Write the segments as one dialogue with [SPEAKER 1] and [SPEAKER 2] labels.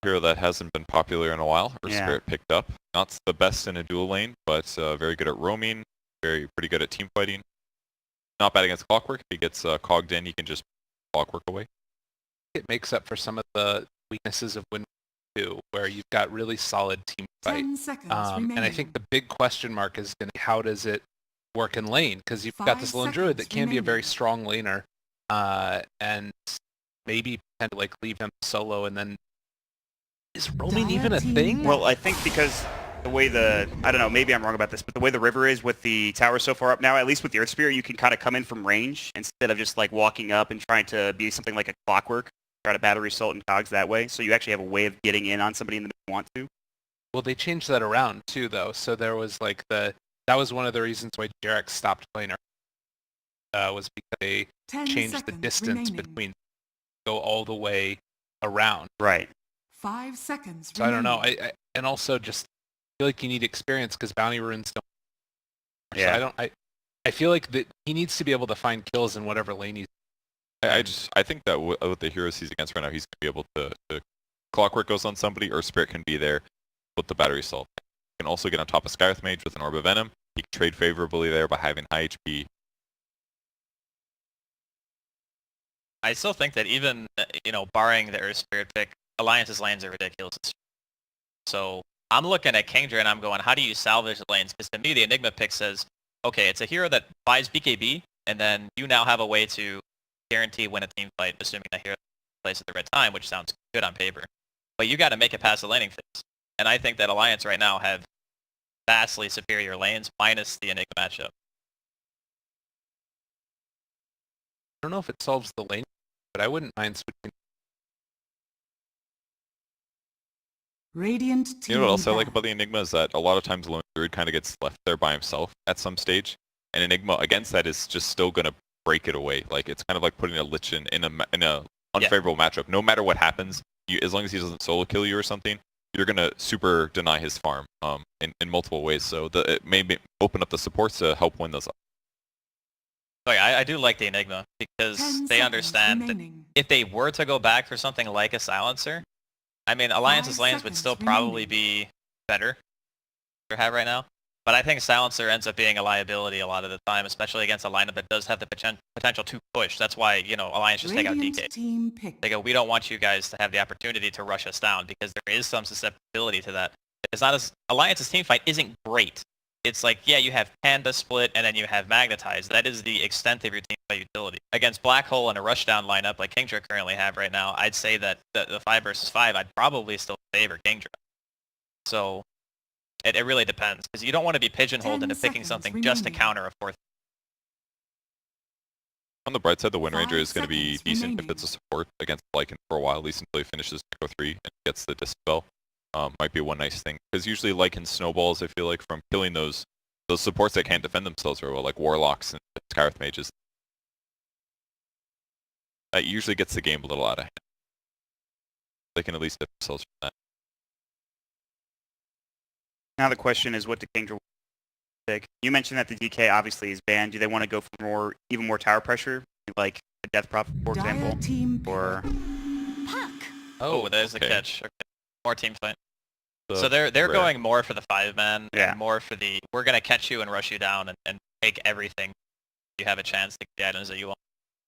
[SPEAKER 1] hero that hasn't been popular in a while, or
[SPEAKER 2] Yeah.
[SPEAKER 1] Spirit picked up. Not the best in a dual lane, but very good at roaming, pretty good at team fighting. Not bad against Clockwork. If he gets cogged in, he can just Clockwork away.
[SPEAKER 3] It makes up for some of the weaknesses of Win 2, where you've got really solid team fight.
[SPEAKER 4] 10 seconds
[SPEAKER 3] And I think the big question mark is going to be how does it work in lane? Because you've got this lone druid that can be a very strong laner, and maybe tend to like leave him solo, and then is roaming even a thing?
[SPEAKER 2] Well, I think because the way I don't know, maybe I'm wrong about this, but the way the river is with the tower so far up now, at least with the Earth Spear, you can kind of come in from range instead of just like walking up and trying to be something like a Clockwork, try to battery assault and cogs that way. So you actually have a way of getting in on somebody in the middle you want to.
[SPEAKER 3] Well, they changed that around too, though. So there was like that was one of the reasons why Jarek stopped playing was because they changed the distance between go all the way around.
[SPEAKER 2] Right.
[SPEAKER 4] 5 seconds.
[SPEAKER 3] So I don't know. And also just feel like you need experience because bounty runes don't.
[SPEAKER 2] Yeah.
[SPEAKER 3] So I feel like that he needs to be able to find kills in whatever lane he's.
[SPEAKER 1] I think that with the heroes he's against right now, he's gonna be able to Clockwork goes on somebody, or Spirit can be there with the battery assault. He can also get on top of Skywrath Mage with an Orb of Venom. He can trade favorably there by having high HP.
[SPEAKER 5] I still think that even, barring the Earth Spirit pick, Alliance's lanes are ridiculous. So I'm looking at Kingdra and I'm going, how do you salvage the lanes? Because to me, the Enigma pick says, okay, it's a hero that buys BKB, and then you now have a way to guarantee win a team fight, assuming that hero plays at the right time, which sounds good on paper. But you got to make it past the laning phase. And I think that Alliance right now have vastly superior lanes, minus the Enigma matchup.
[SPEAKER 3] I don't know if it solves the lane, but I wouldn't mind switching.
[SPEAKER 4] Radiant team.
[SPEAKER 1] You know what else I like about the Enigma is that a lot of times Lone Druid kind of gets left there by himself at some stage, and Enigma against that is just still gonna break it away. Like it's kind of like putting a Lich in a unfavorable matchup. No matter what happens, as long as he doesn't solo kill you or something, you're gonna super deny his farm in multiple ways. So it may open up the supports to help win those up.
[SPEAKER 5] I do like the Enigma because they understand that if they were to go back for something like a Silencer, I mean, Alliance's lanes would still probably be better to have right now. But I think Silencer ends up being a liability a lot of the time, especially against a lineup that does have the potential to push. That's why, Alliance just take out DK. They go, we don't want you guys to have the opportunity to rush us down because there is some susceptibility to that. It's not as Alliance's team fight isn't great. It's like, yeah, you have Panda Split and then you have Magnetize. That is the extent of your team fight utility. Against Black Hole and a Rushdown lineup like Kingdra currently have right now, I'd say that the 5 versus 5, I'd probably still favor Kingdra. So it really depends, because you don't want to be pigeonholed into picking something just to counter a fourth.
[SPEAKER 1] On the bright side, the Wind Ranger is going to be decent if it's a support against Lycan for a while, at least until he finishes Echo 3 and gets the Dispel. Might be one nice thing, because usually Lycan snowballs, I feel like, from killing those supports that can't defend themselves very well, like Warlocks and Skywrath Mages. That usually gets the game a little out of hand. They can at least defend themselves from that.
[SPEAKER 2] Now the question is, what do Kingdra pick? You mentioned that the DK obviously is banned. Do they want to go for even more tower pressure, like a Death Prophet, for example? Or
[SPEAKER 5] Oh, there's the catch. Okay. More team fight.
[SPEAKER 1] So
[SPEAKER 5] they're going more for the 5-man,
[SPEAKER 2] yeah.
[SPEAKER 5] and more for the we're gonna catch you and rush you down and take everything. You have a chance to get the items that you want.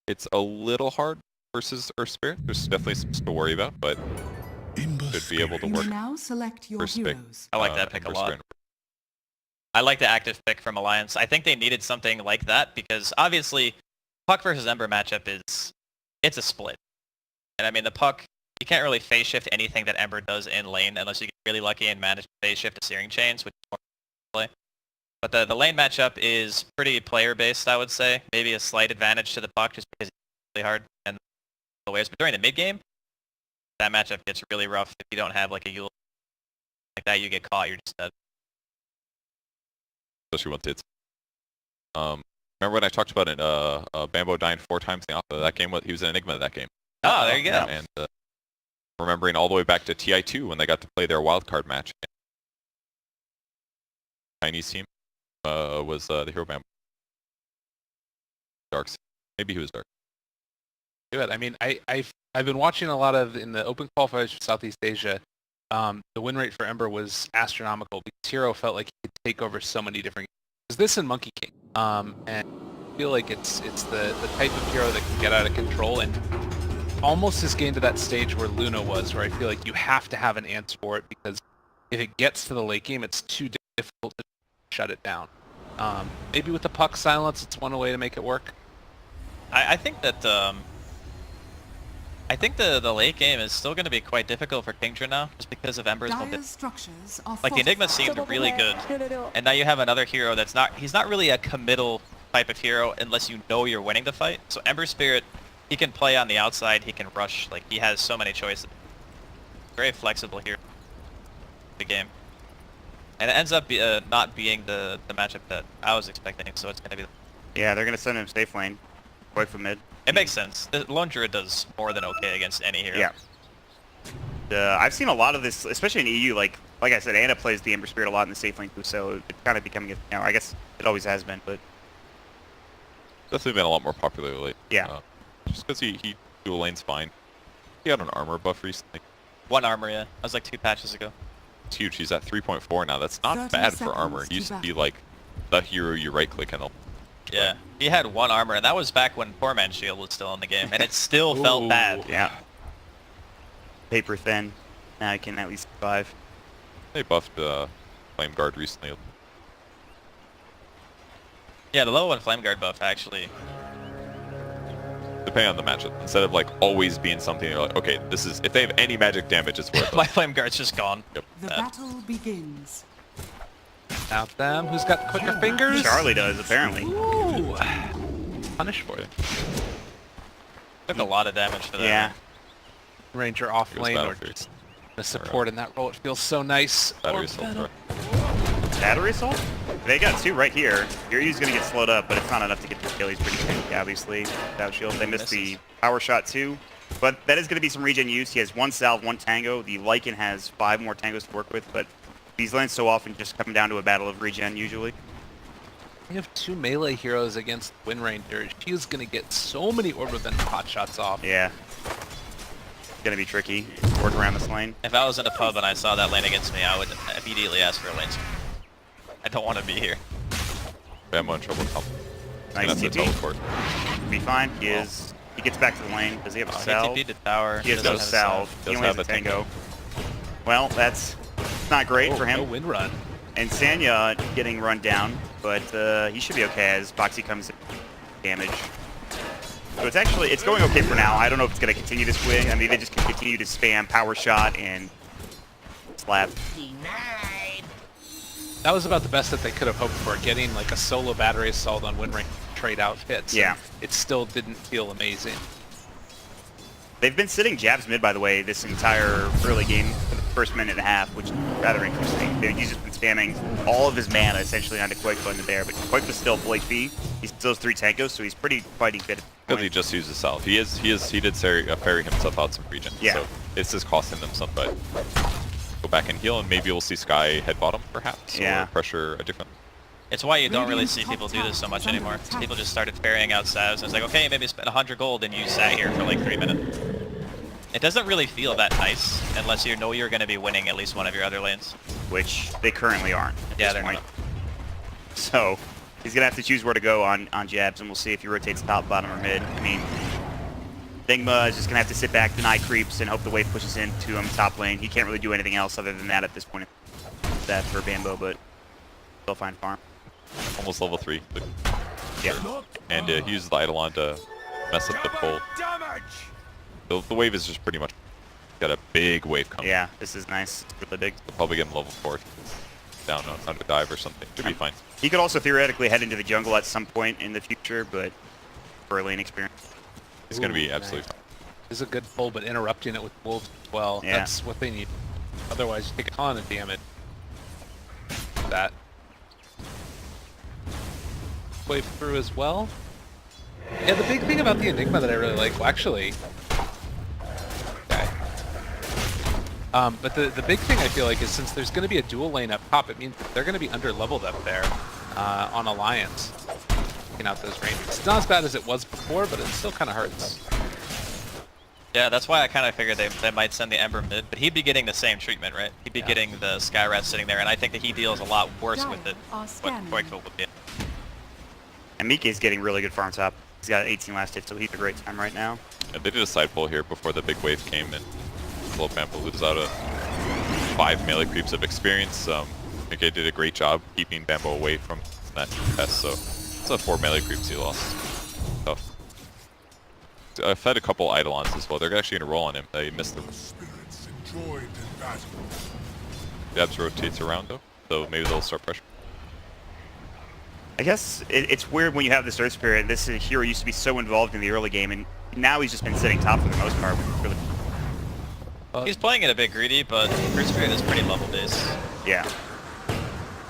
[SPEAKER 1] It's a little hard versus Earth Spirit. There's definitely some to worry about, but should be able to work.
[SPEAKER 4] Now select your heroes.
[SPEAKER 5] I like that pick a lot. I like the active pick from Alliance. I think they needed something like that because obviously Puck versus Ember matchup it's a split. And I mean the Puck, you can't really phase shift anything that Ember does in lane unless you get really lucky and manage to phase shift to Searing Chains, which is more play. But the lane matchup is pretty player based, I would say. Maybe a slight advantage to the Puck just because it's really hard and the waves. But during the mid game, that matchup gets really rough if you don't have like a Yule like that. You get caught, you're just dead.
[SPEAKER 1] Especially once it's. Remember when I talked about it? Bambo dying 4 times in the alpha of that game? He was an Enigma of that game.
[SPEAKER 5] Oh, there you go.
[SPEAKER 1] And remembering all the way back to TI2 when they got to play their wildcard match. Chinese team was the hero Bambo. Dark. Maybe he was Dark.
[SPEAKER 3] Good. I mean, I've been watching a lot of in the open qualifiers for Southeast Asia. the win rate for Ember was astronomical because Hero felt like he could take over so many different games. There's this in Monkey King, and I feel like it's the type of hero that can get out of control and almost has gained to that stage where Luna was, where I feel like you have to have an answer for it because if it gets to the late game, it's too difficult to shut it down. Maybe with the puck silence, it's one way to make it work.
[SPEAKER 5] I think that the late game is still going to be quite difficult for Kingdra now, just because of Ember's mobility. Like the Enigma seemed really good, and now you have another hero that's he's not really a committal type of hero unless you know you're winning the fight. So Ember Spirit, he can play on the outside, he can rush, like he has so many choices. Very flexible here. The game. And it ends up not being the matchup that I was expecting, so it's going to be...
[SPEAKER 2] Yeah, they're going to send him safe lane. Quite from mid.
[SPEAKER 5] It makes sense. The Lone Druid does more than okay against any hero.
[SPEAKER 2] Yeah. I've seen a lot of this, especially in EU. Like I said, Ana plays the Ember Spirit a lot in the safe lane too, so it's kind of becoming I guess it always has been, but...
[SPEAKER 1] Definitely been a lot more popular lately.
[SPEAKER 2] Yeah.
[SPEAKER 1] Just because he dual lane's fine. He got an armor buff recently.
[SPEAKER 5] 1 armor, yeah. That was like 2 patches ago.
[SPEAKER 1] It's huge. He's at 3.4 now. That's not bad for armor. He used to be like the hero you right-click and
[SPEAKER 5] yeah, he had 1 armor, and that was back when Poor Man's Shield was still in the game, and it still felt bad.
[SPEAKER 2] Yeah. Paper thin. Now he can at least survive.
[SPEAKER 1] They buffed Flame Guard recently.
[SPEAKER 5] Yeah, the level 1 Flame Guard buff actually.
[SPEAKER 1] Depending on the matchup, instead of like always being something you're like, okay, this is if they have any magic damage, it's worth it.
[SPEAKER 5] My Flame Guard's just gone.
[SPEAKER 1] Yep.
[SPEAKER 4] The battle begins.
[SPEAKER 3] Out them. Who's got quicker fingers?
[SPEAKER 2] Charlie does, apparently.
[SPEAKER 3] Ooh. Punish for it.
[SPEAKER 5] Took a lot of damage for that.
[SPEAKER 2] Yeah.
[SPEAKER 3] Ranger off
[SPEAKER 1] Here's
[SPEAKER 3] lane or
[SPEAKER 1] Battlefield.
[SPEAKER 3] just the support in that role. It feels so nice.
[SPEAKER 1] Battery assault. Right.
[SPEAKER 2] Battery assault? They got 2 right here. Yuryu's going to get slowed up, but it's not enough to get the kill. He's pretty tanky, obviously, without shield. They missed the power shot too, but that is going to be some regen use. He has 1 salve, 1 tango. The Lycan has 5 more tangos to work with, but these lanes so often just come down to a battle of regen usually.
[SPEAKER 3] We have 2 melee heroes against Wind Ranger. She's going to get so many Orb of Venom pot shots off.
[SPEAKER 2] Yeah. Going to be tricky. Work around this lane.
[SPEAKER 5] If I was in a pub and I saw that lane against me, I would immediately ask for a lane switch. I don't want to be here.
[SPEAKER 1] Bambo in trouble.
[SPEAKER 2] Nice
[SPEAKER 1] That's a
[SPEAKER 2] TP.
[SPEAKER 1] teleport.
[SPEAKER 2] Be fine. He is. He gets back to the lane. Does he have a
[SPEAKER 5] He
[SPEAKER 2] salve?
[SPEAKER 5] TP'd the tower.
[SPEAKER 2] He has no
[SPEAKER 5] doesn't have a
[SPEAKER 2] salve. He
[SPEAKER 1] Does
[SPEAKER 2] only has
[SPEAKER 1] have
[SPEAKER 2] a
[SPEAKER 1] a tango.
[SPEAKER 2] tango. Well, that's not great for him.
[SPEAKER 3] No wind run.
[SPEAKER 2] And Sanya getting run down, but he should be okay as Boxy comes in damage. So it's going okay for now. I don't know if it's going to continue this way. I mean, they just can continue to spam power shot and slap.
[SPEAKER 3] That was about the best that they could have hoped for, getting like a solo battery assault on Wind Ranger trade out hits.
[SPEAKER 2] Yeah.
[SPEAKER 3] It still didn't feel amazing.
[SPEAKER 2] They've been sitting jabs mid, by the way, this entire early game for the first minute and a half, which is rather interesting. He's just been spamming all of his mana essentially onto Quakefoot in the bear, but Quakefoot's still full HP. He still has 3 tankos, so he's pretty fighting fit.
[SPEAKER 1] Because he just used his salve. He did ferry himself out some regen.
[SPEAKER 2] Yeah.
[SPEAKER 1] So it's just costing them some, but go back and heal, and maybe we'll see Sky head bottom, perhaps,
[SPEAKER 2] Yeah.
[SPEAKER 1] or pressure a different.
[SPEAKER 5] It's why you don't really see people do this so much anymore. People just started ferrying out salves, and it's like, okay, maybe spend 100 gold, and you sat here for like 3 minutes. It doesn't really feel that nice unless you know you're going to be winning at least one of your other lanes.
[SPEAKER 2] Which they currently aren't at
[SPEAKER 5] Yeah,
[SPEAKER 2] this
[SPEAKER 5] they're
[SPEAKER 2] point.
[SPEAKER 5] not.
[SPEAKER 2] So he's going to have to choose where to go on jabs, and we'll see if he rotates top, bottom, or mid. I mean, Enigma is just going to have to sit back, deny creeps, and hope the wave pushes into him top lane. He can't really do anything else other than that at this point. That for Bambo, but still fine farm.
[SPEAKER 1] Almost level 3.
[SPEAKER 2] Yeah.
[SPEAKER 1] And he used the Eidolon to mess up the pull. The wave is just pretty much got a big wave coming.
[SPEAKER 2] Yeah, this is nice. It's really big.
[SPEAKER 1] We'll probably get him level 4. Down on a dive or something. Should be fine.
[SPEAKER 2] He could also theoretically head into the jungle at some point in the future, but for a lane experience.
[SPEAKER 1] It's going to be
[SPEAKER 3] Ooh,
[SPEAKER 1] absolutely
[SPEAKER 3] nice. This is a good pull, but interrupting it with wolves as well.
[SPEAKER 2] Yeah.
[SPEAKER 3] That's what they need. Otherwise, you take a ton of damage. That. Wave through as well. Yeah, the big thing about the Enigma that I really like, well, actually... Okay. But the big thing I feel like is since there's going to be a dual lane up top, it means that they're going to be under-leveled up there on Alliance. Taking out those ranges. It's not as bad as it was before, but it still kind of hurts.
[SPEAKER 5] Yeah, that's why I kind of figured they might send the Ember mid, but he'd be getting the same treatment, right? He'd be getting the Skyrat sitting there, and I think that he deals a lot worse with it what Quakefoot would be.
[SPEAKER 2] And Mike's getting really good farm top. He's got 18 last hit, so he's a great time right now.
[SPEAKER 1] Yeah, they did a side pull here before the big wave came, and Slow Bambo loses out of 5 melee creeps of experience. Mike did a great job keeping Bambo away from that test, so it's a 4 melee creeps he lost. Tough. I fed a couple Eidolons as well. They're actually going to roll on him. They missed them. Dabs rotates around though, so maybe they'll start pressure.
[SPEAKER 2] I guess it's weird when you have this Earth Spirit. This hero used to be so involved in the early game, and now he's just been sitting top for the most part. Really...
[SPEAKER 5] He's playing it a bit greedy, but Earth Spirit is pretty level based.
[SPEAKER 2] Yeah.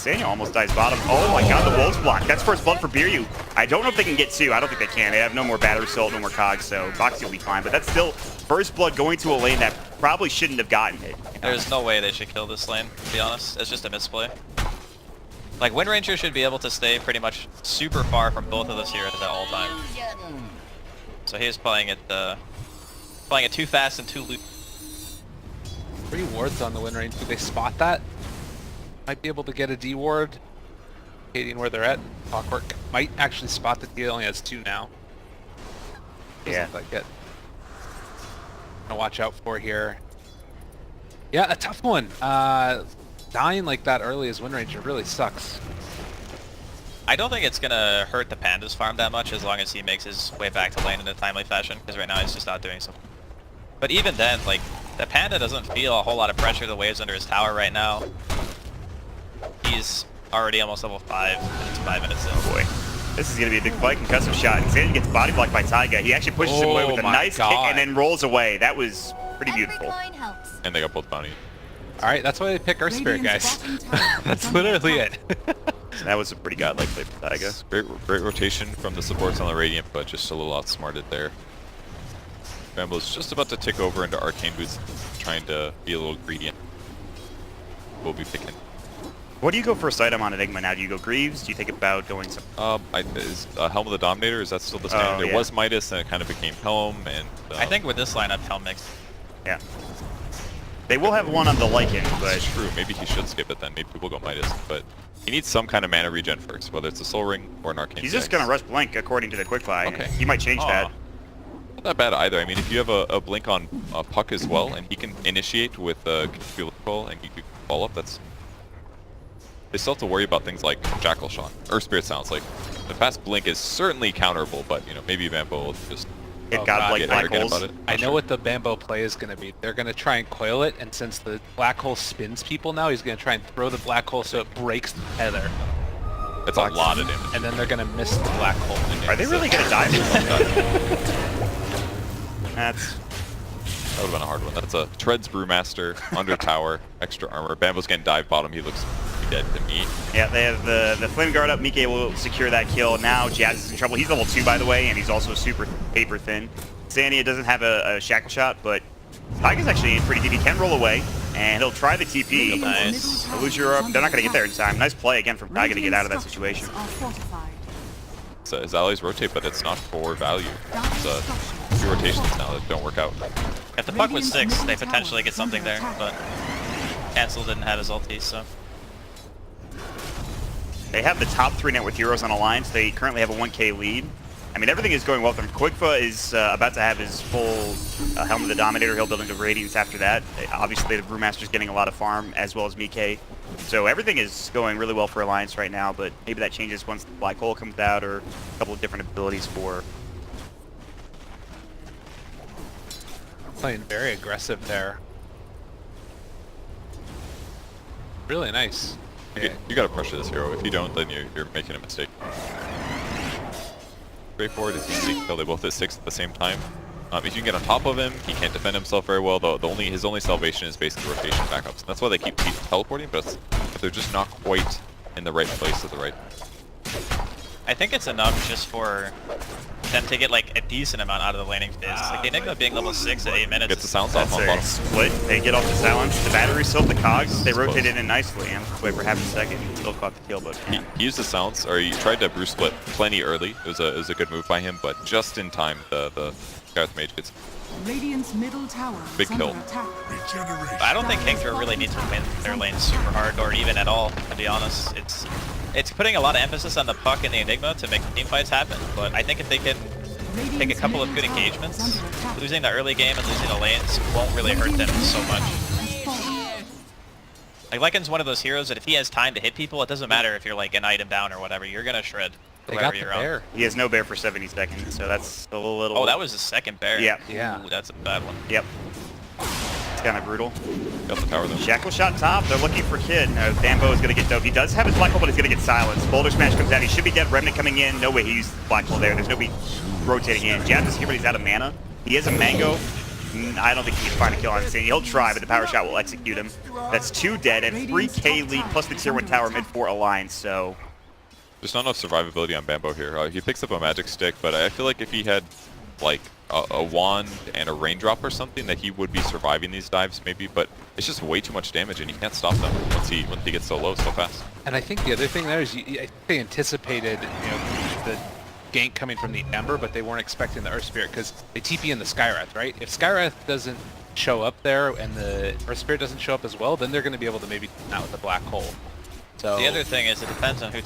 [SPEAKER 2] Daniel almost dies bottom. Oh my god, the Wolves block. That's first blood for Biryu. I don't know if they can get 2. I don't think they can. They have no more battery salt, no more cogs, so Boxy will be fine. But that's still first blood going to a lane that probably shouldn't have gotten it.
[SPEAKER 5] There's no way they should kill this lane, to be honest. It's just a misplay. Like, Wind Ranger should be able to stay pretty much super far from both of those heroes at all times. So he's playing it too fast and too loose.
[SPEAKER 3] 3 wards on the Wind Ranger. Do they spot that? Might be able to get a D ward, indicating where they're at. Clockwork might actually spot the He only has 2 now.
[SPEAKER 2] Yeah.
[SPEAKER 3] Doesn't look like it. Gonna watch out for here. Yeah, a tough one. Dying like that early as Wind Ranger really sucks.
[SPEAKER 5] I don't think it's gonna hurt the Panda's farm that much as long as he makes his way back to lane in a timely fashion, because right now he's just not doing so. But even then, like, the Panda doesn't feel a whole lot of pressure. The waves under his tower right now. He's already almost level 5, and it's 5 minutes in.
[SPEAKER 2] Oh boy. This is going to be a big fight, concussive shot. And Sandy gets body blocked by Taiga. He actually pushes him away with a nice kick and then rolls away. That was pretty beautiful.
[SPEAKER 1] And they got both bounty.
[SPEAKER 3] Alright, that's why they pick Earth Spirit, guys. That's literally it.
[SPEAKER 2] That was a pretty godlike play for Taiga.
[SPEAKER 1] Great rotation from the supports on the Radiant, but just a little outsmarted there. Bambo's just about to tick over into Arcane Boots, trying to be a little greedy. We'll be picking.
[SPEAKER 2] What do you go first item on Enigma now? Do you go Greaves? Do you think about going some...
[SPEAKER 1] Is Helm of the Dominator, is that still the standard?
[SPEAKER 2] Oh, yeah.
[SPEAKER 1] There was Midas, and it kind of became Helm, and...
[SPEAKER 5] I think with this lineup, Helm mix.
[SPEAKER 2] Yeah. They will have one on the Lycan, but...
[SPEAKER 1] That's true. Maybe he should skip it then. Maybe people go Midas, but he needs some kind of mana regen first, whether it's a Soul Ring or an Arcane
[SPEAKER 2] He's just going to rush Blink, according to the Quickfire.
[SPEAKER 3] Okay.
[SPEAKER 2] He might change that.
[SPEAKER 1] Not that bad either. I mean, if you have a Blink on Puck as well, and he can initiate with Control and you can follow up, that's... They still have to worry about things like Jackal Shot. Earth Spirit sounds like the fast Blink is certainly counterable, but you know, maybe Bambo will just
[SPEAKER 2] Hit godlike black holes.
[SPEAKER 1] about it.
[SPEAKER 3] I know what the Bambo play is going to be. They're going to try and coil it, and since the black hole spins people now, he's going to try and throw the black hole so it breaks the tether.
[SPEAKER 1] It's a lot of damage.
[SPEAKER 3] And then they're going to miss the black hole.
[SPEAKER 2] Are they really going to die for That's...
[SPEAKER 1] That would have been a hard one. That's a Treads Brewmaster, under tower, extra armor. Bambo's getting dive bottom. He looks dead to me.
[SPEAKER 2] Yeah, they have the Flame Guard up. Mike will secure that kill. Now Jazz is in trouble. He's level 2, by the way, and he's also super paper thin. Sania doesn't have a Shackle Shot, but Taiga's actually in pretty deep. He can roll away, and he'll try the TP.
[SPEAKER 5] Nice.
[SPEAKER 2] They're not going to get there in time. Nice play again from Taiga to get out of that situation.
[SPEAKER 1] So his allies rotate, but it's not for value. It's a few rotations now that don't work out.
[SPEAKER 5] If the puck was 6, they potentially get something there, but Cancel didn't have his ulti, so...
[SPEAKER 2] They have the top 3 net worth heroes on Alliance. They currently have a 1k lead. I mean, everything is going well for them. Quigfa is about to have his full Helm of the Dominator. He'll build into Radiance after that. Obviously, the Brewmaster's getting a lot of farm, as well as Mike. So everything is going really well for Alliance right now, but maybe that changes once the Black Hole comes out, or a couple of different abilities for...
[SPEAKER 3] Playing very aggressive there. Really nice.
[SPEAKER 1] You gotta pressure this hero. If you don't, then you're making a mistake. Straightforward is easy to kill. They both hit 6 at the same time. If you can get on top of him, he can't defend himself very well. His only salvation is basically rotation backups. That's why they keep teleporting, but they're just not quite in the right place at the right time.
[SPEAKER 5] I think it's enough just for them to get like a decent amount out of the laning phase. Like the Enigma being level 6 at 8 minutes.
[SPEAKER 1] Gets the sounds off
[SPEAKER 2] That's
[SPEAKER 1] on
[SPEAKER 2] a
[SPEAKER 1] bottom.
[SPEAKER 2] split. They get off the silence. The battery still the cogs. They rotated in nicely. And wait for half a second. He still caught the kill, but
[SPEAKER 1] He used the silence, or he tried to brew split plenty early. It was a good move by him, but just in time, the Gareth Mage gets
[SPEAKER 4] Radiant's middle tower
[SPEAKER 1] big
[SPEAKER 4] is
[SPEAKER 1] kill.
[SPEAKER 4] under attack.
[SPEAKER 5] I don't think Kingdra really needs to win their lane super hard, or even at all, to be honest. It's putting a lot of emphasis on the puck and the Enigma to make team fights happen, but I think if they can take a couple of good engagements, losing the early game and losing the lanes won't really hurt them so much. Like, Lycan's one of those heroes that if he has time to hit people, it doesn't matter if you're like an item down or whatever, you're gonna shred whoever you're on.
[SPEAKER 2] He has no bear for 70 seconds, so that's a little...
[SPEAKER 5] Oh, that was the second bear.
[SPEAKER 2] Yeah.
[SPEAKER 3] Yeah.
[SPEAKER 5] Ooh, that's a bad one.
[SPEAKER 2] Yep. It's kind of brutal.
[SPEAKER 1] Got the tower though.
[SPEAKER 2] Shackle shot top. They're looking for Kid. Bambo is going to get doped. He does have his black hole, but he's going to get silenced. Boulder Smash comes out. He should be dead. Remnant coming in. No way he used the black hole there. There's nobody rotating in. Jazz is here, but he's out of mana. He has a mango. I don't think he can find a kill on Insane. He'll try, but the power shot will execute him. That's 2 dead and 3k lead plus the tier 1 tower mid 4 alliance, so...
[SPEAKER 1] There's not enough survivability on Bambo here. He picks up a magic stick, but I feel like if he had like a wand and a raindrop or something, that he would be surviving these dives maybe, but it's just way too much damage and you can't stop them once he gets so low so fast.
[SPEAKER 3] And I think the other thing there is I think they anticipated the gank coming from the Ember, but they weren't expecting the Earth Spirit because they TP in the Skywrath, right? If Skywrath doesn't show up there and the Earth Spirit doesn't show up as well, then they're going to be able to maybe out with the black hole. So
[SPEAKER 5] the other thing is it depends on who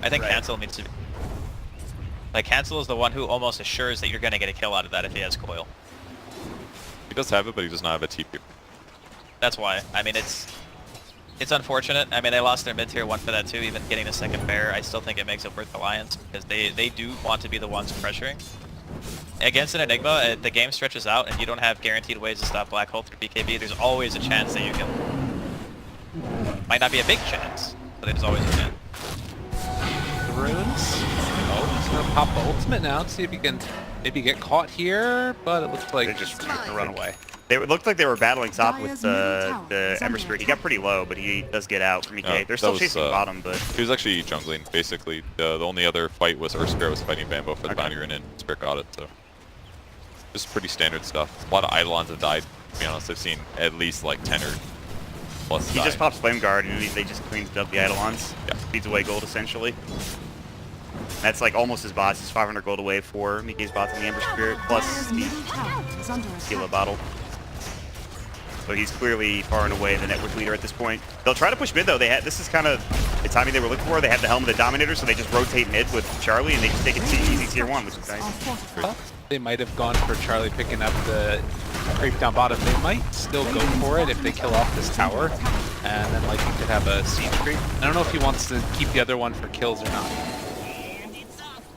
[SPEAKER 5] I think Cancel needs to be... Like, Cancel is the one who almost assures that you're going to get a kill out of that if he has coil.
[SPEAKER 1] He does have it, but he does not have a TP.
[SPEAKER 5] That's why. I mean, it's unfortunate. I mean, they lost their mid-tier 1 for that too, even getting the second bear. I still think it makes it worth Alliance, because they do want to be the ones pressuring. Against an Enigma, the game stretches out, and you don't have guaranteed ways to stop Black Hole through BKB. There's always a chance that you can... Might not be a big chance, but there's always a chance.
[SPEAKER 3] the runes. Oh, he's gonna pop the ultimate now and see if he can maybe get caught here, but it looks like
[SPEAKER 2] They're just
[SPEAKER 3] gonna run away.
[SPEAKER 2] It looked like they were battling top with the Ember Spirit. He got pretty low, but he does get out from EK. They're still chasing bottom, but...
[SPEAKER 1] He was actually jungling, basically. The only other fight was Earth Spirit was fighting Bambo for the bounty run in. Spirit got it, so... Just pretty standard stuff. A lot of Eidolons have died, to be honest. I've seen at least like 10 or plus
[SPEAKER 2] He just pops Flame Guard and they just cleans up the Eidolons.
[SPEAKER 1] Yeah.
[SPEAKER 2] Feeds away gold, essentially. That's like almost his bots. He's 500 gold away for Mickey's bots on the Ember Spirit, plus the Tequila bottle. So he's clearly far and away the network leader at this point. They'll try to push mid though. This is kind of the timing they were looking for. They have the Helm of the Dominator, so they just rotate mid with Charlie and they just take it easy tier 1, which is nice.
[SPEAKER 3] They might have gone for Charlie picking up the creep down bottom. They might still go for it if they kill off this tower, and then like he could have a siege creep. I don't know if he wants to keep the other one for kills or not.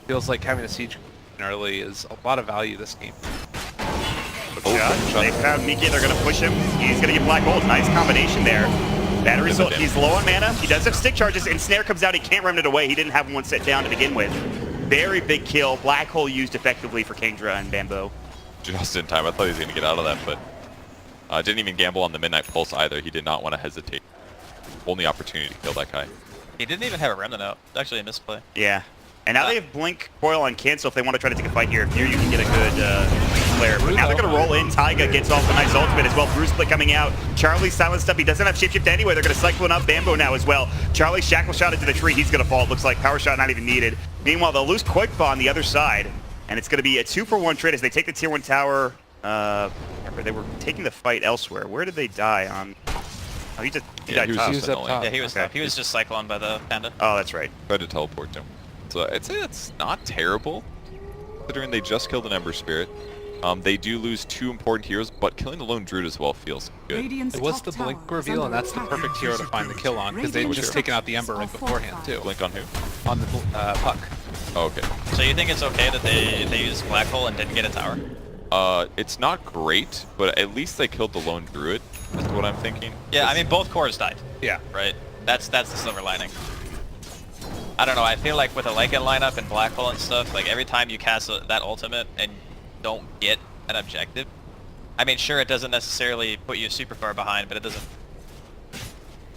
[SPEAKER 3] Feels like having a siege creep early is a lot of value this game.
[SPEAKER 2] They found Mickey. They're going to push him. He's going to get Black Gold. Nice combination there. Battery result. He's low on mana. He does have stick charges, and Snare comes out. He can't remnant away. He didn't have one set down to begin with. Very big kill. Black Hole used effectively for Kingdra and Bambo.
[SPEAKER 1] Just in time. I thought he was going to get out of that, but didn't even gamble on the Midnight Pulse either. He did not want to hesitate. Only opportunity to kill that guy.
[SPEAKER 5] He didn't even have a remnant out. It's actually a misplay.
[SPEAKER 2] Yeah. And now they have Blink, Coil, and Cancel if they want to try to take a fight here. Here you can get a good player. But now they're going to roll in. Taiga gets off a nice ultimate as well. Bruce Split coming out. Charlie silenced up. He doesn't have Shapeshift anyway. They're going to cycle up Bambo now as well. Charlie shackle shot into the tree. He's going to fall. It looks like power shot not even needed. Meanwhile, they'll lose Koikba on the other side. And it's going to be a 2-for-1 trade as they take the tier 1 tower. Remember, they were taking the fight elsewhere. Where did they die on? Oh, he died top.
[SPEAKER 3] He was up top.
[SPEAKER 5] Yeah, he was
[SPEAKER 2] Okay.
[SPEAKER 5] top. He was just cycloned by the panda.
[SPEAKER 2] Oh, that's right.
[SPEAKER 1] Tried to teleport him. So I'd say it's not terrible, considering they just killed an Ember Spirit. They do lose 2 important heroes, but killing the lone Druid as well feels good.
[SPEAKER 3] It was the Blink reveal, and that's the perfect hero to find the kill on, because they'd just taken out the Ember right beforehand, too.
[SPEAKER 1] Blink on who?
[SPEAKER 3] On the puck.
[SPEAKER 1] Oh, okay.
[SPEAKER 5] So you think it's okay that they used Black Hole and didn't get a tower?
[SPEAKER 1] It's not great, but at least they killed the lone Druid, is what I'm thinking.
[SPEAKER 5] Yeah, I mean, both cores died.
[SPEAKER 3] Yeah.
[SPEAKER 5] Right? That's the silver lining. I don't know, I feel like with a Lycan lineup and Black Hole and stuff, like every time you cast that ultimate and don't get an objective, I mean, sure, it doesn't necessarily put you super far behind, but it doesn't...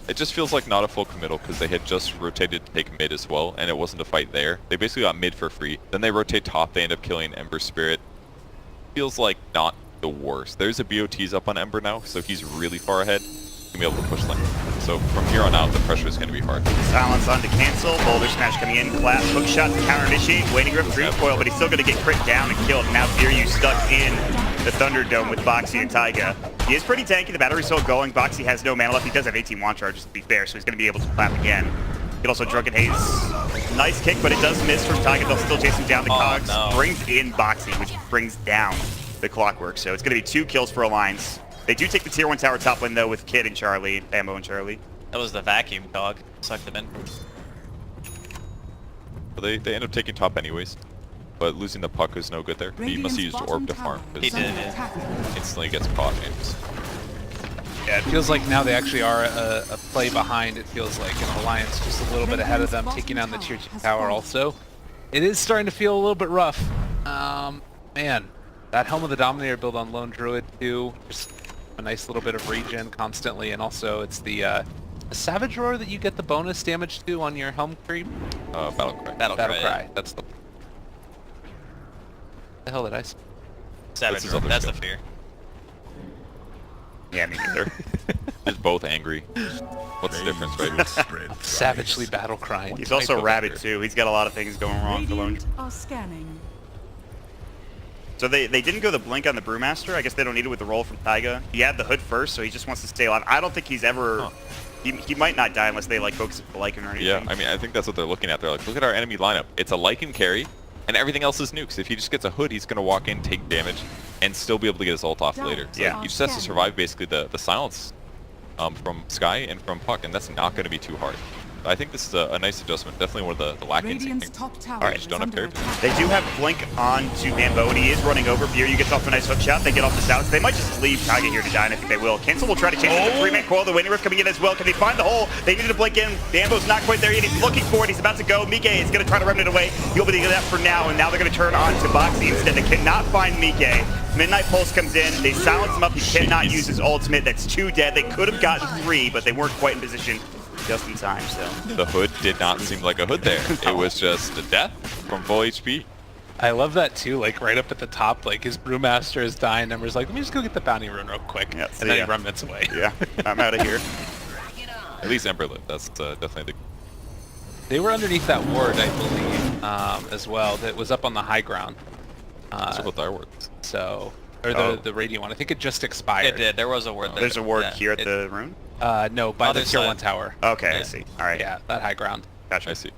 [SPEAKER 1] It just feels like not a full committal because they had just rotated to take mid as well, and it wasn't a fight there. They basically got mid for free. Then they rotate top, they end up killing Ember Spirit. Feels like not the worst. There's a BOT's up on Ember now, so he's really far ahead. to be able to push lane. So from here on out, the pressure is going to be hard.
[SPEAKER 2] Silence on to cancel. Boulder smash coming in. Clap. Hook shot to counter initiate. Waiting grip. Recoil, but he's still going to get crit down and killed. Now Viryu stuck in the Thunderdome with Boxy and Taiga. He is pretty tanky. The battery's still going. Boxy has no mana left. He does have 18 wand charges, to be fair, so he's going to be able to clap again. He could also Drunken Haze. Nice kick, but it does miss from Taiga. They'll still chase him down. The Cogs brings in Boxy, which brings down the Clockwork. So it's going to be 2 kills for Alliance. They do take the tier 1 tower top lane, though, with Kid and Charlie, Ambo and Charlie.
[SPEAKER 5] That was the vacuum dog. Sucked them in.
[SPEAKER 1] But they end up taking top anyways. But losing the puck is no good there. He must have used Orb to farm.
[SPEAKER 5] He did, yeah.
[SPEAKER 1] Instantly gets caught. And
[SPEAKER 3] Yeah, it feels like now they actually are a play behind. It feels like an Alliance just a little bit ahead of them, taking down the tier 2 tower also. It is starting to feel a little bit rough. Man, that Helm of the Dominator build on Lone Druid too. Just a nice little bit of regen constantly, and also it's the Savage Roar that you get the bonus damage to on your Helm creep.
[SPEAKER 1] Battle Cry.
[SPEAKER 5] Battle Cry.
[SPEAKER 3] Yeah. That's the hell did I say?
[SPEAKER 5] Savage Roar. That's the fear.
[SPEAKER 2] Yeah, me neither.
[SPEAKER 1] Just both angry. What's the difference, right?
[SPEAKER 3] Savagely battle crying.
[SPEAKER 2] He's also rabid, too. He's got a lot of things going wrong for Lone.
[SPEAKER 4] Are scanning.
[SPEAKER 2] So they didn't go the blink on the Brewmaster. I guess they don't need it with the roll from Taiga. He had the hood first, so he just wants to stay alive. I don't think he's ever...
[SPEAKER 1] Huh.
[SPEAKER 2] He might not die unless they like focus the Lycan or anything.
[SPEAKER 1] Yeah, I mean, I think that's what they're looking at. They're like, look at our enemy lineup. It's a Lycan carry, and everything else is nukes. If he just gets a hood, he's going to walk in, take damage, and still be able to get his ult off later. So
[SPEAKER 2] Yeah.
[SPEAKER 1] he just has to survive basically the silence from Sky and from Puck, and that's not going to be too hard. I think this is a nice adjustment. Definitely one of the lacking things.
[SPEAKER 4] Alright,
[SPEAKER 1] just don't have parry.
[SPEAKER 2] They do have blink on to Mambo, and he is running over. Viryu gets off a nice hook shot. They get off the silence. They might just leave Taiga here to die, and I think they will. Cancel will try to change it to the 3-man coil. The Waiting Rift coming in as well. Can they find the hole? They needed to blink in. Mambo's not quite there yet. He's looking for it. He's about to go. Mike is going to try to run it away. He'll be able to get that for now, and now they're going to turn on to Boxy instead. They cannot find Mike. Midnight Pulse comes in. They silence him up. He cannot use his ultimate. That's 2 dead. They could have gotten 3, but they weren't quite in position just in time, so.
[SPEAKER 1] The hood did not seem like a hood there. It was just a death from full HP.
[SPEAKER 3] I love that too, like right up at the top, like his Brewmaster is dying, Ember's like, let me just go get the bounty rune real quick,
[SPEAKER 2] Yeah,
[SPEAKER 3] and then he remnants away.
[SPEAKER 2] Yeah, I'm out of here.
[SPEAKER 1] At least Ember lived. That's definitely
[SPEAKER 3] They were underneath that ward, I believe, as well, that was up on the high ground.
[SPEAKER 1] that's what that works.
[SPEAKER 3] So, or the radiant one, I think it just expired.
[SPEAKER 5] It did. There was a ward there.
[SPEAKER 2] There's a ward
[SPEAKER 5] Yeah,
[SPEAKER 2] here at the rune?
[SPEAKER 3] No, by the
[SPEAKER 5] Other
[SPEAKER 3] tier
[SPEAKER 5] side.
[SPEAKER 3] 1 tower.
[SPEAKER 2] Okay, I
[SPEAKER 5] Yeah.
[SPEAKER 2] see. All right.
[SPEAKER 3] Yeah, that high ground.
[SPEAKER 2] Gotcha.
[SPEAKER 1] I see.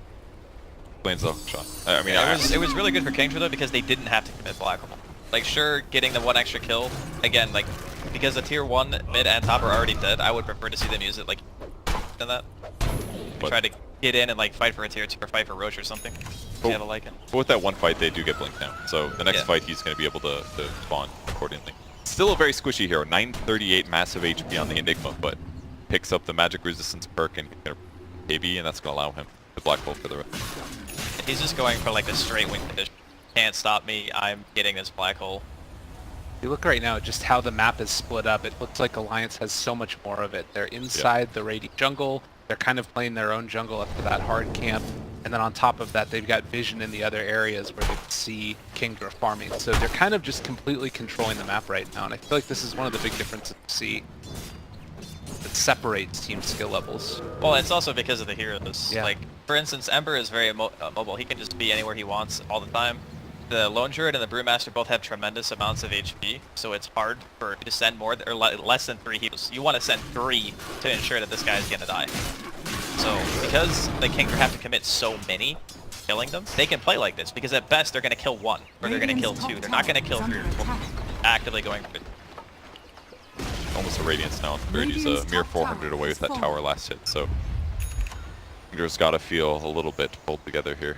[SPEAKER 1] Explains the shot. I mean,
[SPEAKER 5] It was really good for Kingdra though because they didn't have to commit Black Hole. Like sure, getting the 1 extra kill again, like because the tier 1 mid and top are already dead. I would prefer to see them use it like than that. Try to get in and like fight for a tier 2 or fight for Roche or something. If you have a Lycan.
[SPEAKER 1] But with that one fight, they do get blinked now. So the next
[SPEAKER 5] Yeah.
[SPEAKER 1] fight, he's going to be able to spawn accordingly. Still a very squishy hero. 938 massive HP on the Enigma, but picks up the magic resistance perk and KB, and that's going to allow him to black hole for the rest.
[SPEAKER 5] He's just going for like a straight wing condition. Can't stop me. I'm getting this black hole.
[SPEAKER 3] If you look right now at just how the map is split up, it looks like Alliance has so much more of it. They're inside the Radiant jungle, they're kind of playing their own jungle up to that hard camp, and then on top of that they've got vision in the other areas where they can see Kingdra farming. So they're kind of just completely controlling the map right now, and I feel like this is one of the big differences we see that separates team skill levels.
[SPEAKER 5] Well, it's also because of the heroes.
[SPEAKER 3] Yeah.
[SPEAKER 5] Like, for instance, Ember is very mobile. He can just be anywhere he wants all the time. The Lone Druid and the Brewmaster both have tremendous amounts of HP, so it's hard for you to send more or less than 3 heals. You want to send 3 to ensure that this guy is going to die. So, because the Kingdra have to commit so many, killing them, they can play like this, because at best they're going to kill 1, or they're going to kill 2. They're not going to kill 3 or 4. Actively going for it.
[SPEAKER 1] Almost a Radiance now. He's a mere 400 away with that tower last hit, so Kindra's got to feel a little bit pulled together here.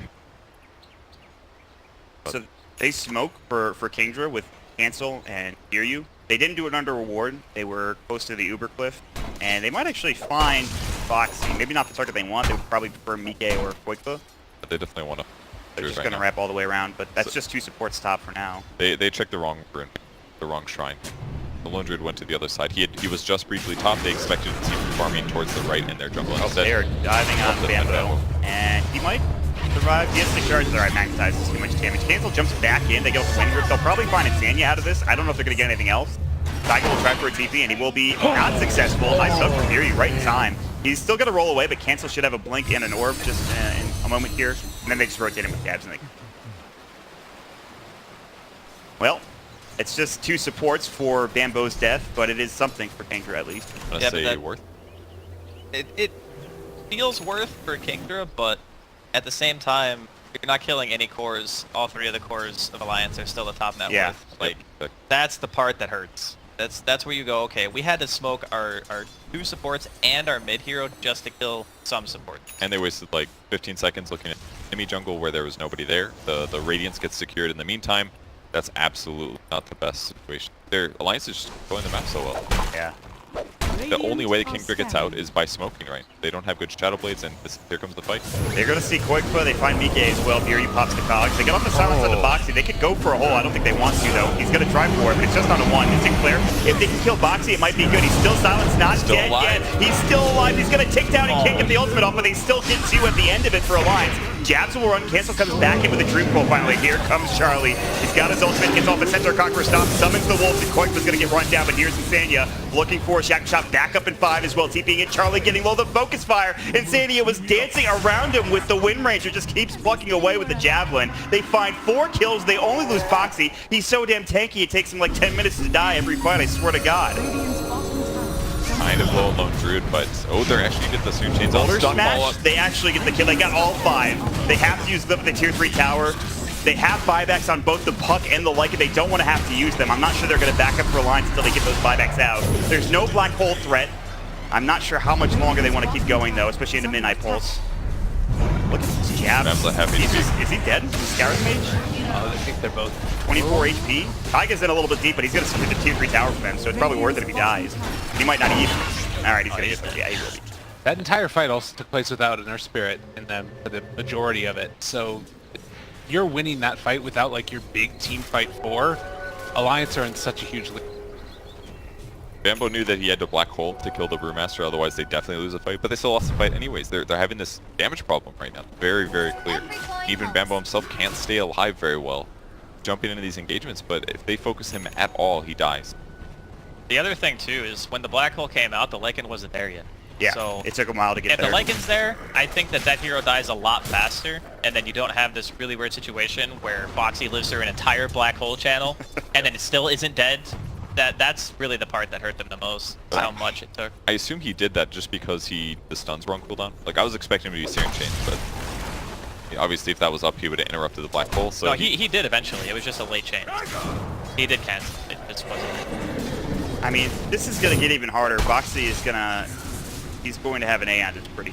[SPEAKER 2] So they smoke for Kingdra with Cancel and Viryu. They didn't do it under reward. They were close to the Uber Cliff, and they might actually find Foxy. Maybe not the target they want. They would probably prefer Mike or Quigba.
[SPEAKER 1] But they definitely want to.
[SPEAKER 2] They're just going to wrap all the way around, but that's just 2 supports top for now.
[SPEAKER 1] They checked the wrong rune, the wrong shrine. The Lone Druid went to the other side. He was just briefly top. They expected to see him farming towards the right in their jungle.
[SPEAKER 2] Oh,
[SPEAKER 1] Instead,
[SPEAKER 2] they are diving on Bambo, and he might survive. He has 6 charges. All right, magnetizes too much damage. Cancel jumps back in. They get off the Waiting Grip. They'll probably find a Zanya out of this. I don't know if they're going to get anything else. Tiger will try for a TP, and he will be not successful. Nice hook from Fury right in time. He's still going to roll away, but Cancel should have a blink and an orb just in a moment here. And then they just rotate him with Gabs. And well, it's just 2 supports for Bambo's death, but it is something for Kingdra at least.
[SPEAKER 1] Yeah, say worth.
[SPEAKER 5] It feels worth for Kingdra, but at the same time, you're not killing any cores. All 3 of the cores of Alliance are still the top net worth. Like, that's the part that hurts. That's where you go, okay, we had to smoke our 2 supports and our mid hero just to kill some supports.
[SPEAKER 1] And they wasted like 15 seconds looking at enemy jungle where there was nobody there. The Radiance gets secured in the meantime. That's absolutely not the best situation. Their Alliance is just going the map so well.
[SPEAKER 2] Yeah.
[SPEAKER 1] The only way the Kingdra gets out is by smoking, right? They don't have good Shadow Blades, and here comes the fight.
[SPEAKER 2] They're going to see Koikfa. They find Mike as well. Fury pops the cogs. They get off the silence on the Boxy. They could go for a hole. I don't think they want to, though. He's going to try for it, but it's just on a 1. It's clear. If they can kill Boxy, it might be good. He's still silenced, not dead yet. He's still alive. He's going to take down and can't get the ultimate off, but they still get 2 at the end of it for Alliance. Jabs will run. Cancel comes back in with a Dream Coil finally. Here comes Charlie. He's got his ultimate. Gets off a Centaur Conqueror stop. Summons the Wolf. And Koikfa's going to get run down, but here's Insania looking for a Shack Shot back up in 5 as well. TPing it. Charlie getting low. The focus fire. Insania was dancing around him with the Wind Ranger. Just keeps plucking away with the Javelin. They find 4 kills. They only lose Foxy. He's so damn tanky. It takes him like 10 minutes to die every fight. I swear to God.
[SPEAKER 1] Kind of low lone Druid, but they're actually get the Soon Chains.
[SPEAKER 2] Boulder Smash, they actually get the kill. They got all 5. They have to use the tier 3 tower. They have buybacks on both the Puck and the Lycan. They don't want to have to use them. I'm not sure they're going to back up for Alliance until they get those buybacks out. There's no black hole threat. I'm not sure how much longer they want to keep going, though, especially in the Midnight Pulse. Look at this jab. Is he dead? Scarab Mage?
[SPEAKER 3] I think they're both
[SPEAKER 2] 24 HP. Taiga's in a little bit deep, but he's going to secure the tier 3 tower for them, so it's probably worth it if he dies. He might not even. Alright, he's going to get. Yeah, he will be.
[SPEAKER 3] That entire fight also took place without an Earth Spirit in them for the majority of it. So you're winning that fight without like your big team fight 4. Alliance are in such a huge lead.
[SPEAKER 1] Bambo knew that he had to black hole to kill the Brewmaster, otherwise they definitely lose the fight, but they still lost the fight anyways. They're having this damage problem right now. Very, very clear. Even Bambo himself can't stay alive very well jumping into these engagements, but if they focus him at all, he dies.
[SPEAKER 5] The other thing too is when the black hole came out, the Lycan wasn't there yet.
[SPEAKER 2] Yeah,
[SPEAKER 5] so
[SPEAKER 2] it took a while to get there.
[SPEAKER 5] If the Lycan's there, I think that hero dies a lot faster, and then you don't have this really weird situation where Foxy lives through an entire black hole channel, and then it still isn't dead. That's really the part that hurt them the most, how much it took.
[SPEAKER 1] I assume he did that just because the stuns were on cooldown. Like, I was expecting him to be Searing Chains, but obviously if that was up, he would have interrupted the black hole. So
[SPEAKER 5] no, he did eventually. It was just a late change. He did cancel. It just wasn't.
[SPEAKER 2] I mean, this is going to get even harder. Foxy is going to... He's going to have an Aeon that's pretty...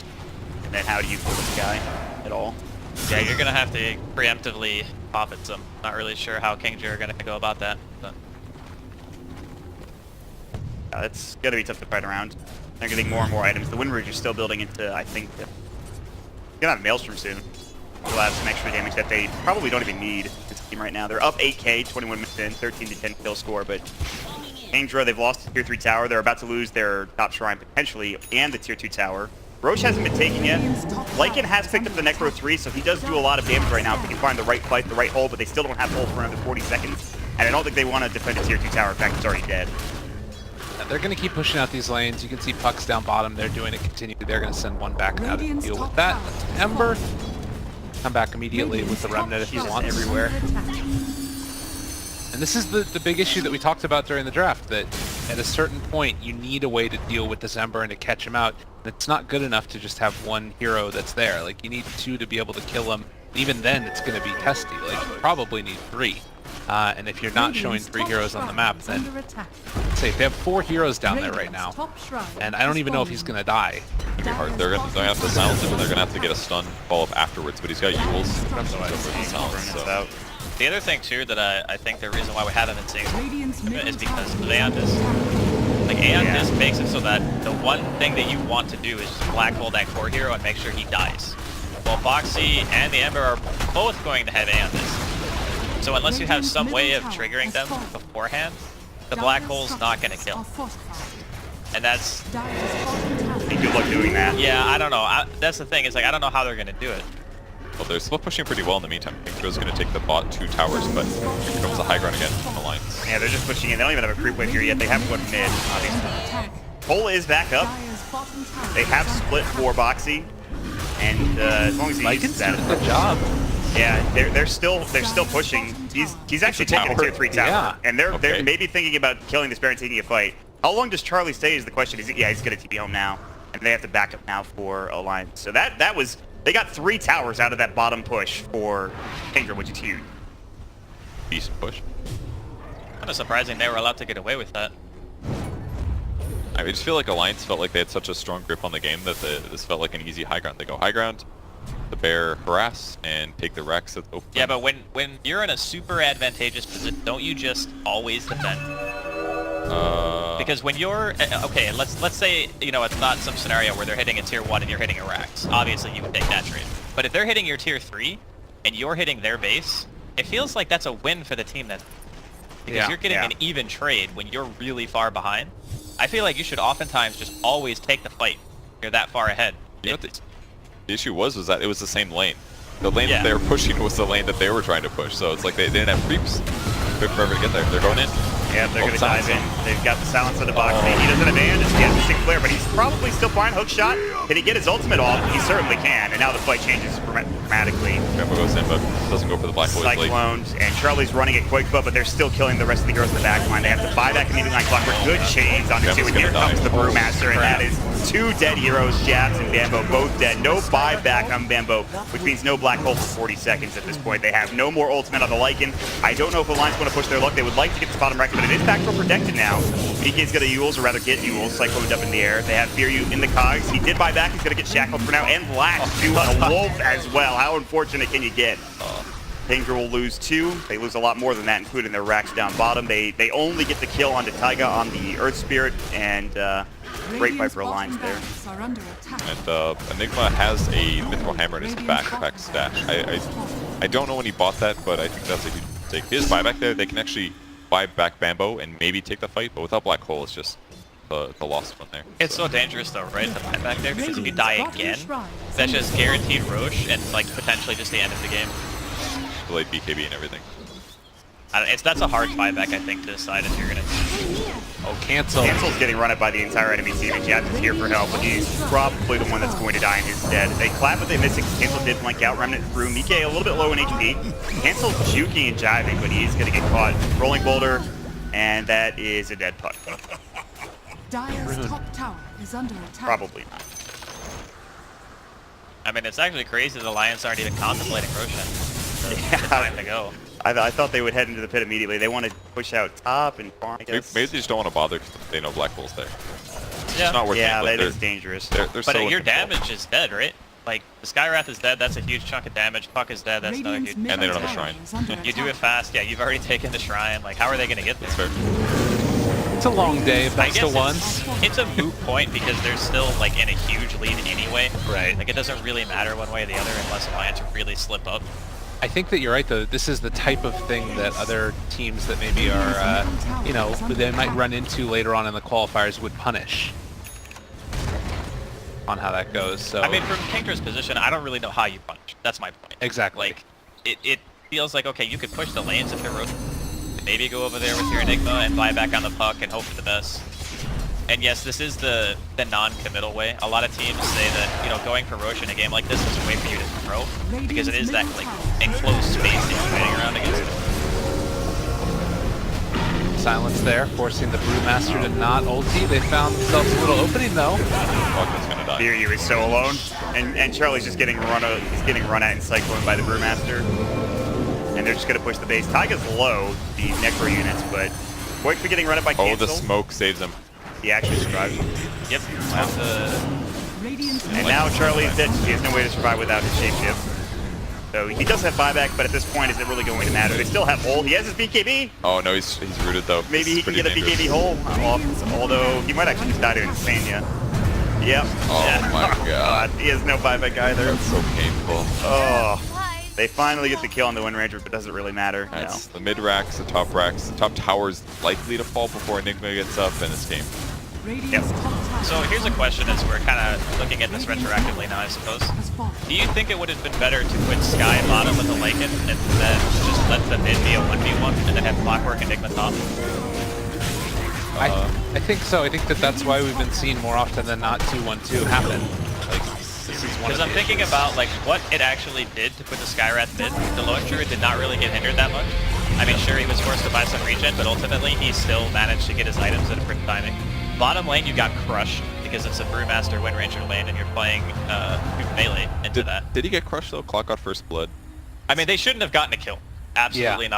[SPEAKER 2] And then how do you kill this guy at all?
[SPEAKER 5] Yeah, you're going to have to preemptively pop at some. Not really sure how Kingdra are going to go about that. But.
[SPEAKER 2] It's going to be tough to fight around. They're getting more and more items. The Wind Ridge is still building into, I think... They're going to have Maelstrom soon. We'll have some extra damage that they probably don't even need this team right now. They're up 8k, 21 minutes in, 13 to 10 kill score, but Kingdra, they've lost the tier 3 tower. They're about to lose their top shrine potentially and the tier 2 tower. Roche hasn't been taken yet. Lycan has picked up the Necro 3, so he does do a lot of damage right now if he can find the right fight, the right hole, but they still don't have hole for another 40 seconds. And I don't think they want to defend a tier 2 tower. In fact, it's already dead.
[SPEAKER 3] They're going to keep pushing out these lanes. You can see Pucks down bottom. They're doing it continually. They're going to send one back now to deal with that. Ember, come back immediately with the Remnant if you want.
[SPEAKER 2] Everywhere.
[SPEAKER 3] And this is the big issue that we talked about during the draft, that at a certain point you need a way to deal with this Ember and to catch him out. It's not good enough to just have one hero that's there. Like, you need 2 to be able to kill him. Even then, it's going to be testy. Like, you probably need 3. And if you're not showing 3 heroes on the map, then say they have 4 heroes down there right now, and I don't even know if he's gonna die.
[SPEAKER 1] It's gonna be hard. They're gonna have to silence him, and they're gonna have to get a stun follow-up afterwards. But he's got Yules, so.
[SPEAKER 5] The other thing too that I think the reason why we haven't been seeing is because of Aeon Disc. Like Aeon Disc makes it so that the one thing that you want to do is just black hole that core hero and make sure he dies. Well, Foxy and the Ember are both going to have Aeon Disc. So unless you have some way of triggering them beforehand, the black hole's not going to kill. And that's...
[SPEAKER 2] Good luck doing that.
[SPEAKER 5] Yeah, I don't know. That's the thing, is like, I don't know how they're going to do it.
[SPEAKER 1] Well, they're still pushing pretty well in the meantime. Kingdra's going to take the bot 2 towers, but here comes the high ground again from Alliance.
[SPEAKER 2] Yeah, they're just pushing in. They don't even have a creep wave here yet. They haven't won mid, obviously. Cole is back up. They have split for Boxy, and as long as he uses that,
[SPEAKER 3] good job.
[SPEAKER 2] yeah, they're still pushing. He's actually taking a tier 3 tower,
[SPEAKER 3] Yeah.
[SPEAKER 2] and they're
[SPEAKER 1] Okay.
[SPEAKER 2] maybe thinking about killing this Baron, taking a fight. How long does Charlie stay is the question. Yeah, he's gonna TP home now, and they have to back up now for Alliance. So that was, they got 3 towers out of that bottom push for Kingdra, which is huge.
[SPEAKER 1] Decent push.
[SPEAKER 5] Kind of surprising they were allowed to get away with that.
[SPEAKER 1] I just feel like Alliance felt like they had such a strong grip on the game that this felt like an easy high ground. They go high ground, the bear harass, and take the Rex that's open.
[SPEAKER 5] Yeah, but when you're in a super advantageous position, don't you just always defend? Because when you're okay, let's say it's not some scenario where they're hitting a tier 1 and you're hitting a Rex. Obviously, you would take that trade. But if they're hitting your tier 3 and you're hitting their base, it feels like that's a win for the team because you're getting an even trade when you're really far behind. I feel like you should oftentimes just always take the fight. You're that far ahead.
[SPEAKER 1] You know what the issue was that it was the same lane. The lane that they were pushing was the lane that they were trying to push. So it's like they didn't have creeps. It took forever to get there. They're going in.
[SPEAKER 2] Yeah, they're going to dive in. They've got the silence on the box. He doesn't have bandage. He has the sick flare, but he's probably still fine. Hook shot. Can he get his ultimate off? He certainly can. And now the fight changes dramatically.
[SPEAKER 1] Rambo goes in, but doesn't go for the black hole.
[SPEAKER 2] Cyclones, and Charlie's running it quick, but they're still killing the rest of the girls in the back line. They have to buy back immediately on Clockwork. Good chains onto 2, and here comes the Brewmaster, and that is 2 dead heroes, Jabs and Bambo, both dead. No buyback on Bambo, which means no black hole for 40 seconds at this point. They have no more ultimate on the Lycan. I don't know if Alliance want to push their luck. They would like to get the bottom record, but it is backdoor protected now. BK's got a Yules, or rather get Yules, Cycloned up in the air. They have Firyu in the cogs. He did buy back. He's going to get shackled for now, and latched to a wolf as well. How unfortunate can you get? Kingdra will lose 2. They lose a lot more than that, including their racks down bottom. They only get the kill onto Taiga on the Earth Spirit, and great fight for Alliance there.
[SPEAKER 1] And Enigma has a Mithril Hammer in his backpack stash. I don't know when he bought that, but I think that's a huge mistake. His buyback there, they can actually buy back Bambo and maybe take the fight, but without Black Hole, it's just the lost one there.
[SPEAKER 5] It's so dangerous though, right? The buyback there, because if you die again, that's just guaranteed Roche and like potentially just the end of the game.
[SPEAKER 1] Delayed BKB and everything.
[SPEAKER 5] That's a hard buyback, I think, to decide if you're gonna.
[SPEAKER 3] Oh, cancel.
[SPEAKER 2] Cancel's getting run up by the entire enemy team, and Jabs is here for help, but he's probably the one that's going to die in his stead. They clap, but they miss it. Cancel did blank out, Remnant through. Mike a little bit low in HP. Cancel's juking and jiving, but he's going to get caught. Rolling boulder, and that is a dead puck.
[SPEAKER 4] Dire's top tower is under attack.
[SPEAKER 2] Probably not.
[SPEAKER 5] I mean, it's actually crazy the Lions aren't even contemplating Roshan.
[SPEAKER 2] Yeah.
[SPEAKER 5] The time to go.
[SPEAKER 2] I thought they would head into the pit immediately. They want to push out top and farm, I guess.
[SPEAKER 1] Maybe they just don't want to bother because they know Black Hole's there.
[SPEAKER 5] Yeah.
[SPEAKER 1] It's not worth
[SPEAKER 2] Yeah,
[SPEAKER 1] it.
[SPEAKER 2] that is dangerous.
[SPEAKER 5] But your damage is dead, right? Like, the Skywrath is dead, that's a huge chunk of damage. Puck is dead, that's another huge.
[SPEAKER 1] And they don't have a shrine.
[SPEAKER 5] You do it fast, yeah, you've already taken the shrine. Like, how are they going to get this?
[SPEAKER 1] That's fair.
[SPEAKER 3] It's a long day if that's the ones.
[SPEAKER 5] It's a moot point because they're still, like, in a huge lead anyway.
[SPEAKER 3] Right.
[SPEAKER 5] Like, it doesn't really matter one way or the other unless Alliance really slip up.
[SPEAKER 3] I think that you're right, though. This is the type of thing that other teams that maybe are, they might run into later on in the qualifiers would punish on how that goes. So
[SPEAKER 5] I mean, from Kingdra's position, I don't really know how you punish. That's my point.
[SPEAKER 3] Exactly.
[SPEAKER 5] Like, it feels like, okay, you could push the lanes if you're Roshan. Maybe go over there with your Enigma and buy back on the puck and hope for the best. And yes, this is the non-committal way. A lot of teams say that, going for Roche in a game like this is a way for you to throw, because it is that, like, enclosed space that you're fighting around against.
[SPEAKER 3] Silence there, forcing the Brewmaster to not ulti. They found themselves a little opening, though.
[SPEAKER 1] Falcon's gonna die.
[SPEAKER 2] Firyu is so alone, and Charlie's just getting run out. He's getting run at and cyclone by the Brewmaster, and they're just gonna push the base. Taiga's low, the Necro units, but Void for getting run at by Cancel.
[SPEAKER 1] Oh, the smoke saves him.
[SPEAKER 2] He actually survived.
[SPEAKER 5] Yep.
[SPEAKER 2] And now Charlie's dead. He has no way to survive without his shapeshift. So he does have buyback, but at this point, is it really going to matter? They still have hole. He has his BKB.
[SPEAKER 1] Oh no, he's rooted though.
[SPEAKER 2] Maybe he can
[SPEAKER 1] Pretty
[SPEAKER 2] get a
[SPEAKER 1] dangerous.
[SPEAKER 2] BKB hole off, although he might actually just die to Insania. Yep.
[SPEAKER 1] Oh my god.
[SPEAKER 2] He has no buyback either.
[SPEAKER 1] That's so painful.
[SPEAKER 2] Oh. They finally get the kill on the Wind Ranger, but it doesn't really matter.
[SPEAKER 1] That's the mid racks, the top racks, the top tower's likely to fall before Enigma gets up, and it's game.
[SPEAKER 4] Radiant's top tower
[SPEAKER 5] So here's a question as we're kind of looking at this retroactively now, I suppose.
[SPEAKER 4] has fallen.
[SPEAKER 5] Do you think it would have been better to put Sky bottom with a Lycan and then just let the mid be a 1v1 and then have Clockwork Enigma top?
[SPEAKER 3] I think so. I think that's why we've been seeing more often than not 2-1-2 happen. Like, this is one of
[SPEAKER 5] Because I'm
[SPEAKER 3] the
[SPEAKER 5] thinking
[SPEAKER 3] issues.
[SPEAKER 5] about like what it actually did to put the Skywrath mid. The Lone Druid did not really get hindered that much. I mean, sure, he was forced to buy some regen, but ultimately he still managed to get his items at a perfect timing. Bottom lane, you got crushed because it's a Brewmaster Wind Ranger lane and you're playing melee into that.
[SPEAKER 1] Did he get crushed though? Clock got first blood.
[SPEAKER 5] I mean, they shouldn't have gotten a kill. Absolutely not.